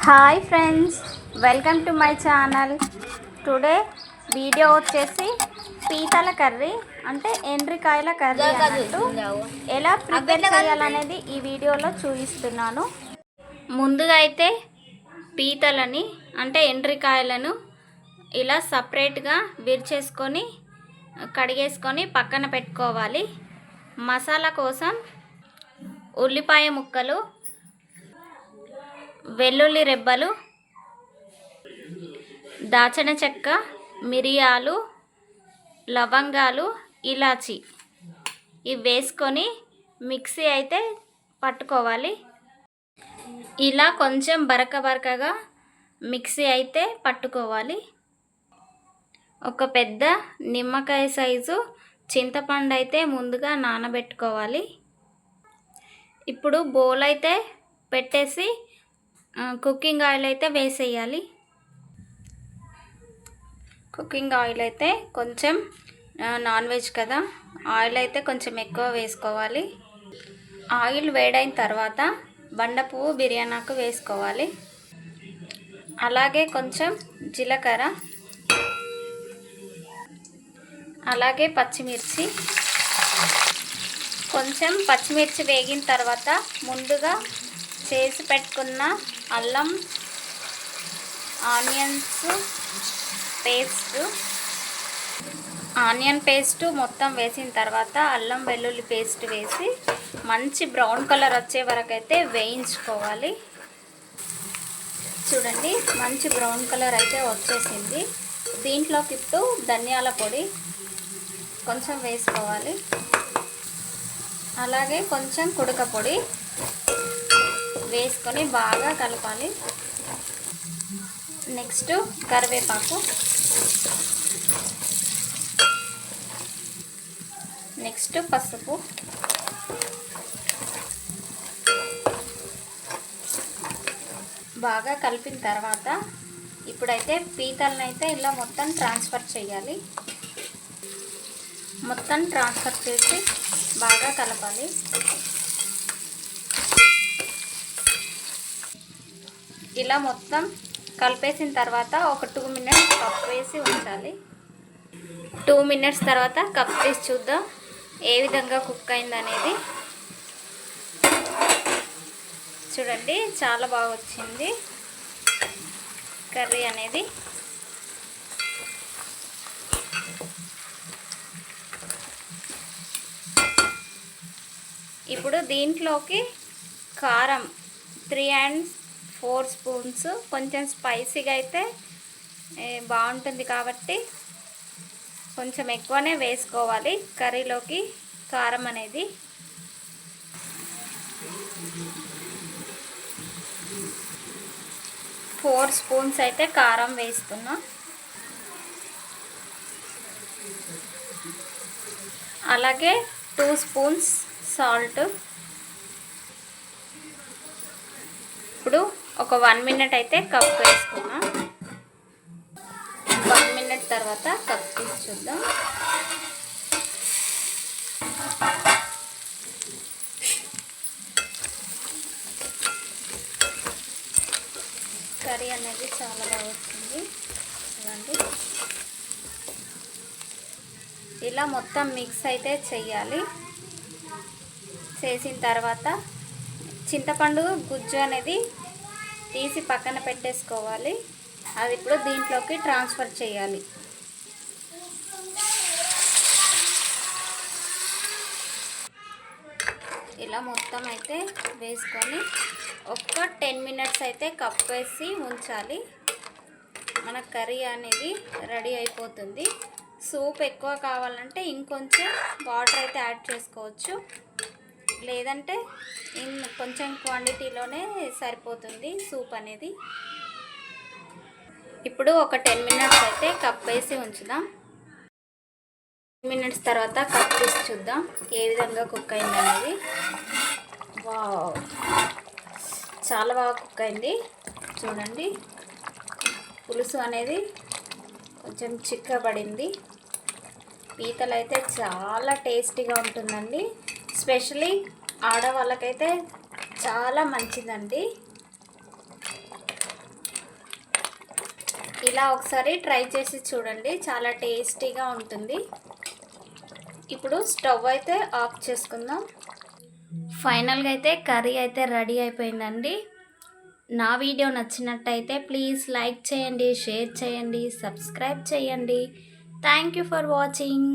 Hi friends, welcome to my channel. Today video వచ్చేసి పీతల curry అంటే ఎండ్రికాయల కర్రీ అన్నట్టు ఎలా ప్రిపేర్ చేయాలనేది ఈ వీడియోలో చూపిస్తున్నాను. ముందుగా అయితే పీతలని అంటే ఎండ్రికాయలను ఇలా సపరేట్గా విరిచేసుకొని కడిగేసుకొని పక్కన పెట్టుకోవాలి. మసాలా కోసం ఉల్లిపాయ ముక్కలు, వెల్లుల్లి రెబ్బలు, దాల్చిన చెక్క, మిరియాలు, లవంగాలు, ఇలాచి ఇవి వేసుకొని మిక్సీ అయితే పట్టుకోవాలి. ఇలా కొంచెం బరకగా మిక్సీ అయితే పట్టుకోవాలి. ఒక పెద్ద నిమ్మకాయ సైజు చింతపండు అయితే ముందుగా నానబెట్టుకోవాలి. ఇప్పుడు బౌల్ అయితే పెట్టేసి కుకింగ్ ఆయిల్ అయితే వేసేయాలి. కుకింగ్ ఆయిల్ అయితే కొంచెం నాన్ వెజ్ కదా, ఆయిల్ అయితే కొంచెం ఎక్కువ వేసుకోవాలి. ఆయిల్ వేడైన తర్వాత బండ పువ్వు బిర్యానాకు వేసుకోవాలి. అలాగే కొంచెం జీలకర్ర, అలాగే పచ్చిమిర్చి. కొంచెం పచ్చిమిర్చి వేగిన తర్వాత ముందుగా చేసి పెట్టుకున్న అల్లం ఆనియన్ పేస్ట్ మొత్తం వేసిన తర్వాత అల్లం వెల్లుల్లి పేస్ట్ వేసి మంచి బ్రౌన్ కలర్ వచ్చే వరకు అయితే వేయించుకోవాలి. చూడండి, మంచి బ్రౌన్ కలర్ అయితే వచ్చేసింది. దీంట్లోకి ఇప్పుడు ధనియాల పొడి కొంచెం వేసుకోవాలి. అలాగే కొంచెం కుడక పొడి వేసుకొని బాగా కలపాలి. నెక్స్ట్ కరివేపాకు, నెక్స్ట్ పసుపు, బాగా కలిపిన తర్వాత ఇప్పుడైతే పీతలను అయితే ఇలా మొత్తం ట్రాన్స్ఫర్ చేయాలి. మొత్తం ట్రాన్స్ఫర్ చేసి బాగా కలపాలి. ఇలా మొత్తం కలిపేసిన తర్వాత ఒక 2 మినిట్స్ కప్ వేసి ఉంచాలి. 2 మినిట్స్ తర్వాత కప్ తీసి చూద్దాం ఏ విధంగా కుక్ అయిందనేది. చూడండి, చాలా బాగా వచ్చింది కర్రీ అనేది. ఇప్పుడు దీంట్లోకి కారం 3 and 4 స్పూన్స్, కొంచెం స్పైసీగా అయితే బాగుంటుంది కాబట్టి కొంచెం ఎక్కువనే వేసుకోవాలి కర్రీలోకి కారం అనేది. ఫోర్ స్పూన్స్ అయితే కారం వేస్తున్నా. అలాగే 2 స్పూన్స్ సాల్ట్. ఇప్పుడు ఒక 1 మినిట్ అయితే కప్ వేసుకున్నాం. 1 మినిట్ తర్వాత కప్ తీసి చూద్దాం. కర్రీ అనేది చాలా బాగా వచ్చింది. చూడండి, ఇలా మొత్తం మిక్స్ అయితే చెయ్యాలి. చేసిన తర్వాత చింతపండు గుజ్జు అనేది తీసి పక్కన పెట్టేసుకోవాలి. అది ఇప్పుడు దీంట్లోకి ట్రాన్స్ఫర్ చేయాలి. ఇలా మొత్తం అయితే వేసుకొని ఒక 10 మినిట్స్ అయితే కప్ వేసి ఉంచాలి. మన కర్రీ అనేది రెడీ అయిపోతుంది. సూప్ ఎక్కువ కావాలంటే ఇంకొంచెం వాటర్ అయితే యాడ్ చేసుకోవచ్చు, లేదంటే కొంచెం క్వాంటిటీలోనే సరిపోతుంది సూప్ అనేది. ఇప్పుడు ఒక 10 మినిట్స్ అయితే కప్ వేసి ఉంచుదాం. 10 మినిట్స్ తర్వాత కప్ తీసి చూద్దాం ఏ విధంగా కుక్ అయింది అనేది. వావ్, చాలా బాగా కుక్ అయింది. చూడండి, పులుసు అనేది కొంచెం చిక్కబడింది. పీతలు అయితే చాలా టేస్టీగా ఉంటుందండి. స్పెషలీ ఆడవాళ్ళకైతే చాలా మంచిదండి. ఇలా ఒకసారి ట్రై చేసి చూడండి, చాలా టేస్టీగా ఉంటుంది. ఇప్పుడు స్టవ్ అయితే ఆఫ్ చేసుకుందాం. ఫైనల్గా అయితే కర్రీ అయితే రెడీ అయిపోయిందండి. నా వీడియో నచ్చినట్టయితే ప్లీజ్ లైక్ చేయండి, షేర్ చేయండి, సబ్స్క్రైబ్ చేయండి. Thank you for watching.